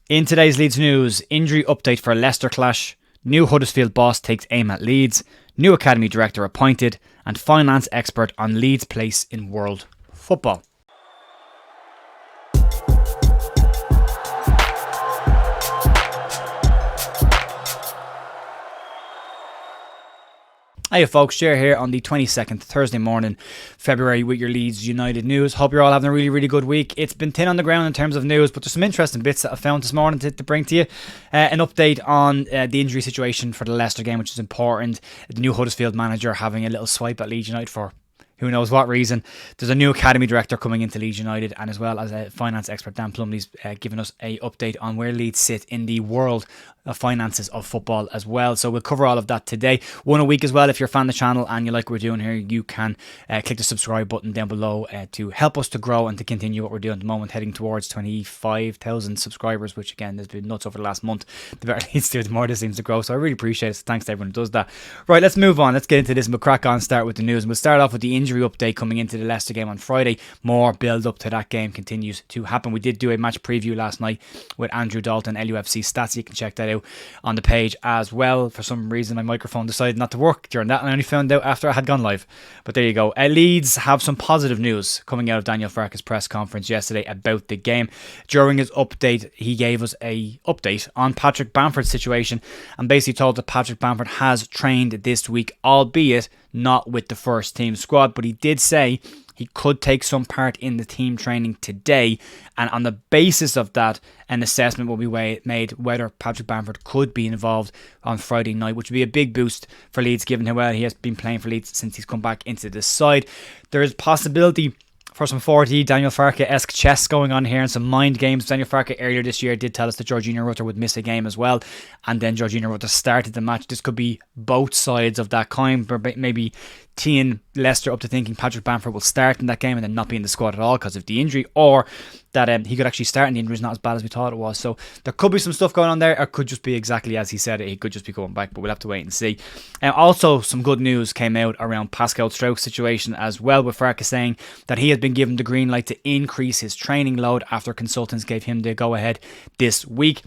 In today's Leeds news, injury update for Leicester clash, new Huddersfield boss takes aim at Leeds, new academy director appointed, and finance expert on Leeds' place in world football. Hey folks, Cher here on the 22nd, Thursday morning, February, with your Leeds United news. Hope you're all having a really good week. It's been thin on the ground in terms of news, but there's some interesting bits that I found this morning to bring to you. An update on the injury situation for the Leicester game, which is important. The new Huddersfield manager having a little swipe at Leeds United for who knows what reason. There's a new academy director coming into Leeds United, and as well as a finance expert, Dan Plumley's giving us a update on where Leeds sit in the world of finances of football as well. So we'll cover all of that today. One a week as well. If you're a fan of the channel and you like what we're doing here, you can click the subscribe button down below to help us to grow and to continue what we're doing at the moment, heading towards 25,000 subscribers, which again has been nuts over the last month. The better Leeds do, the more this seems to grow. So I really appreciate it. So thanks to everyone who does that. Right, let's move on. Let's get into this and we'll crack on, start with the news. And we'll start off with the injury update coming into the Leicester game on Friday. More build up to that game continues to happen. We did do a match preview last night with Andrew Dalton, LUFC Stats. You can check that out on the page as well. For some reason my microphone decided not to work during that, and I only found out after I had gone live. But there you go. Leeds have some positive news coming out of Daniel Farke's press conference yesterday about the game. During his update, he gave us a update on Patrick Bamford's situation and basically told that Patrick Bamford has trained this week, albeit not with the first team squad, but he did say he could take some part in the team training today, and on the basis of that, an assessment will be made whether Patrick Bamford could be involved on Friday night, which would be a big boost for Leeds given how well he has been playing for Leeds since he's come back into the side. There is possibility for some 40 Daniel Farke-esque chess going on here and some mind games. Daniel Farke earlier this year did tell us that Georginio Rutter would miss a game as well, and then Georginio Rutter started the match. This could be both sides of that coin, maybe teeing Leicester up to thinking Patrick Bamford will start in that game and then not be in the squad at all because of the injury, or that he could actually start and the injury is not as bad as we thought it was. So there could be some stuff going on there, or it could just be exactly as he said it. He could just be going back, but we'll have to wait and see. Also, some good news came out around Pascal Struijk's situation as well, with Farke saying that he has been given the green light to increase his training load after consultants gave him the go-ahead this week.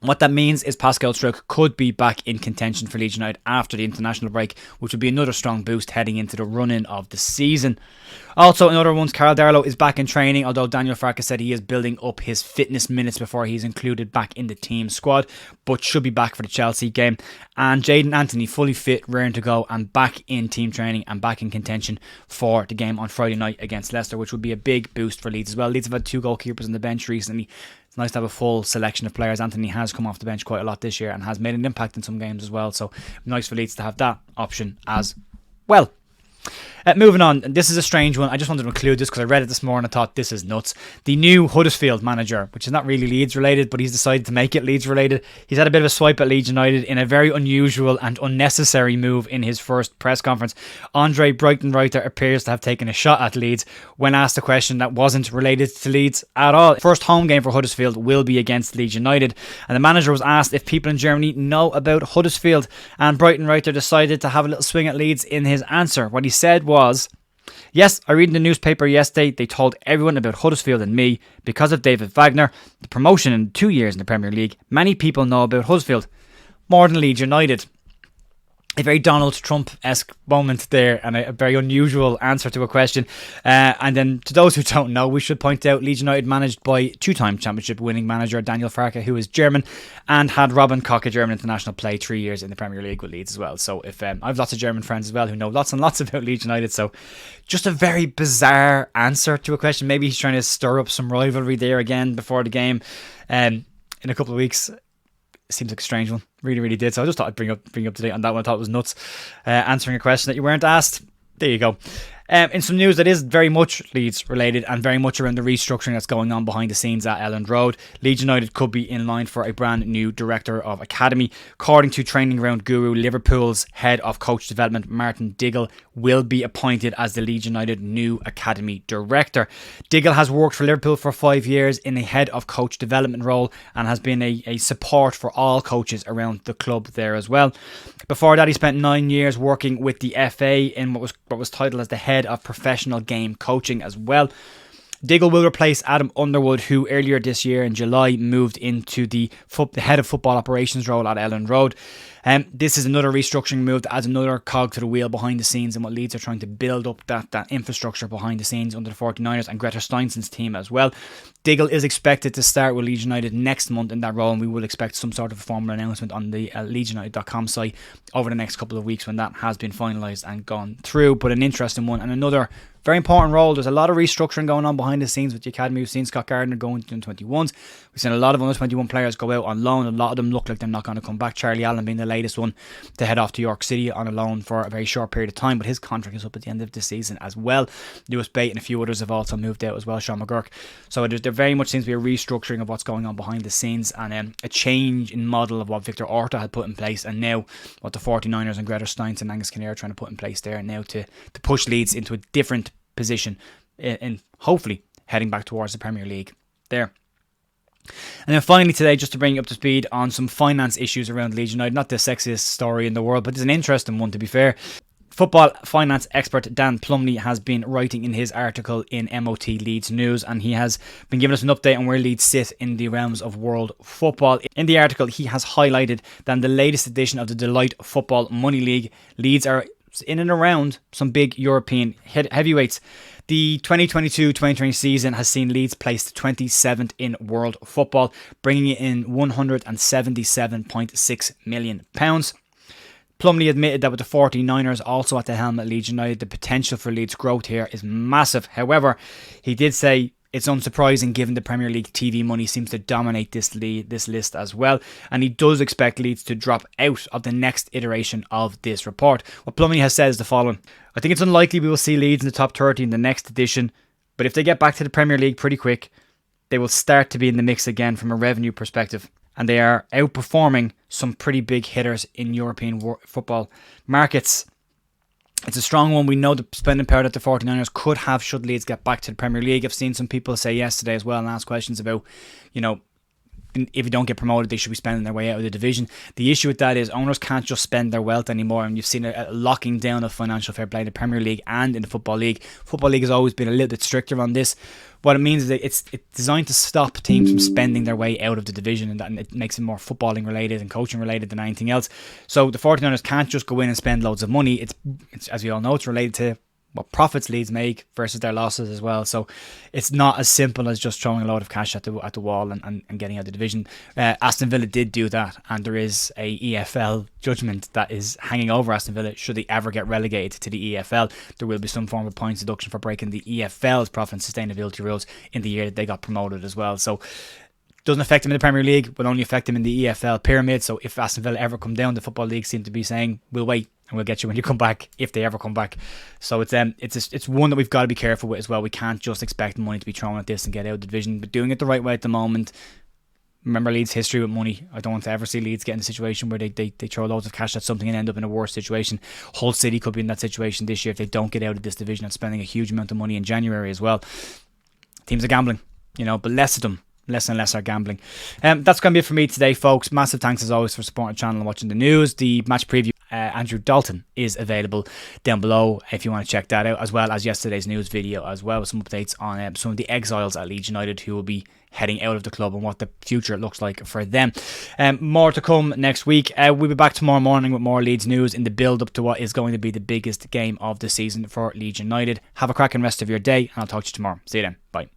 What that means is Pascal Struijk could be back in contention for Leeds United after the international break, which would be another strong boost heading into the run-in of the season. Also, in other ones, Karl Darlow is back in training, although Daniel Farke said he is building up his fitness minutes before he's included back in the team squad, but should be back for the Chelsea game. And Jayden Anthony, fully fit, raring to go, and back in team training and back in contention for the game on Friday night against Leicester, which would be a big boost for Leeds as well. Leeds have had 2 goalkeepers on the bench recently. It's nice to have a full selection of players. Anthony has come off the bench quite a lot this year and has made an impact in some games as well, so nice for Leeds to have that option as well. Moving on, this is a strange one. I just wanted to include this because I read it this morning and thought this is nuts. The new Huddersfield manager, which is not really Leeds related, but he's decided to make it Leeds related. He's had a bit of a swipe at Leeds United in a very unusual and unnecessary move in his first press conference. Andre Breitenreiter appears to have taken a shot at Leeds when asked a question that wasn't related to Leeds at all. First home game for Huddersfield will be against Leeds United, and the manager was asked if people in Germany know about Huddersfield, and Breitenreiter decided to have a little swing at Leeds in his answer. What he said was, "Yes, I read in the newspaper yesterday they told everyone about Huddersfield and me because of David Wagner, the promotion in 2 years in the Premier League. Many people know about Huddersfield, more than Leeds United." A very Donald Trump-esque moment there, and a very unusual answer to a question. And then, to those who don't know, we should point out Leeds United managed by 2-time championship winning manager Daniel Farke, who is German, and had Robin Koch, a German international, play 3 years in the Premier League with Leeds as well. So if I have lots of German friends as well who know lots and lots about Leeds United, so just a very bizarre answer to a question. Maybe he's trying to stir up some rivalry there again before the game in a couple of weeks. Seems like a strange one. Really did. So I just thought I'd bring up to date on that one. I thought it was nuts. Answering a question that you weren't asked. There you go. In some news that is very much Leeds related and very much around the restructuring that's going on behind the scenes at Elland Road, Leeds United could be in line for a brand new director of academy. According to training ground guru, Liverpool's head of coach development, Martin Diggle, will be appointed as the Leeds United new academy director. Diggle has worked for Liverpool for 5 years in a head of coach development role and has been a support for all coaches around the club there as well. Before that, he spent 9 years working with the FA in what was titled as the head of professional game coaching as well. Diggle will replace Adam Underwood, who earlier this year in July moved into the head of football operations role at Elland Road. This is another restructuring move that adds another cog to the wheel behind the scenes and what Leeds are trying to build up that infrastructure behind the scenes under the 49ers and Greta Steinson's team as well. Diggle is expected to start with Leeds United next month in that role, and we will expect some sort of a formal announcement on the leedsunited.com site over the next couple of weeks when that has been finalised and gone through. But an interesting one and another very important role. There's a lot of restructuring going on behind the scenes with the academy. We've seen Scott Gardner going to under-21s. We've seen a lot of under-21 players go out on loan. A lot of them look like they're not going to come back. Charlie Allen being the latest one to head off to York City on a loan for a very short period of time, but his contract is up at the end of the season as well. Lewis Bate and a few others have also moved out as well, Sean McGurk. So there very much seems to be a restructuring of what's going on behind the scenes and a change in model of what Victor Orta had put in place and now what the 49ers and Greta Steins and Angus Kinnear are trying to put in place there now to push Leeds into a different position in hopefully heading back towards the Premier League there. And then finally today, just to bring you up to speed on some finance issues around Leeds United, not the sexiest story in the world, but it's an interesting one to be fair. Football finance expert Dan Plumley has been writing in his article in MOT Leeds News, and he has been giving us an update on where Leeds sit in the realms of world football. In the article, he has highlighted that in the latest edition of the Deloitte Football Money League, Leeds are in and around some big European heavyweights. The 2022-2023 season has seen Leeds placed 27th in world football, bringing in £177.6 million. Plumley admitted that with the 49ers also at the helm at Leeds United, the potential for Leeds' growth here is massive. However, he did say it's unsurprising given the Premier League TV money seems to dominate this list as well, and he does expect Leeds to drop out of the next iteration of this report. What Plumley has said is the following: I think it's unlikely we will see Leeds in the top 30 in the next edition, but if they get back to the Premier League pretty quick, they will start to be in the mix again from a revenue perspective, and they are outperforming some pretty big hitters in European football markets. It's a strong one. We know the spending power that the 49ers could have should Leeds get back to the Premier League. I've seen some people say yesterday as well and ask questions about, if you don't get promoted, they should be spending their way out of the division. The issue with that is owners can't just spend their wealth anymore, and you've seen a locking down of financial fair play in the Premier League and in the Football League. Football League has always been a little bit stricter on this. What it means is that it's designed to stop teams from spending their way out of the division, and it makes it more footballing related and coaching related than anything else. So the 49ers can't just go in and spend loads of money. It's as we all know, it's related to what profits Leeds make versus their losses as well. So it's not as simple as just throwing a load of cash at the wall and getting out of the division. Aston Villa did do that, and there is a EFL judgment that is hanging over Aston Villa should they ever get relegated to the EFL. There will be some form of points deduction for breaking the EFL's profit and sustainability rules in the year that they got promoted as well. So doesn't affect them in the Premier League, will only affect them in the EFL pyramid. So if Aston Villa ever come down, the Football League seem to be saying, we'll wait and we'll get you when you come back, if they ever come back. So it's one that we've got to be careful with as well. We can't just expect money to be thrown at this and get out of the division, but doing it the right way at the moment. Remember Leeds' history with money. I don't want to ever see Leeds get in a situation where they throw loads of cash at something and end up in a worse situation. Hull City could be in that situation this year if they don't get out of this division and spending a huge amount of money in January as well. Teams are gambling, but less of them. Less and less are gambling. That's going to be it for me today, folks. Massive thanks as always for supporting the channel and watching the news. The match preview, Andrew Dalton, is available down below if you want to check that out, as well as yesterday's news video as well, with some updates on some of the exiles at Leeds United who will be heading out of the club and what the future looks like for them. More to come next week. We'll be back tomorrow morning with more Leeds news in the build up to what is going to be the biggest game of the season for Leeds United. Have a cracking rest of your day, and I'll talk to you tomorrow. See you then. Bye.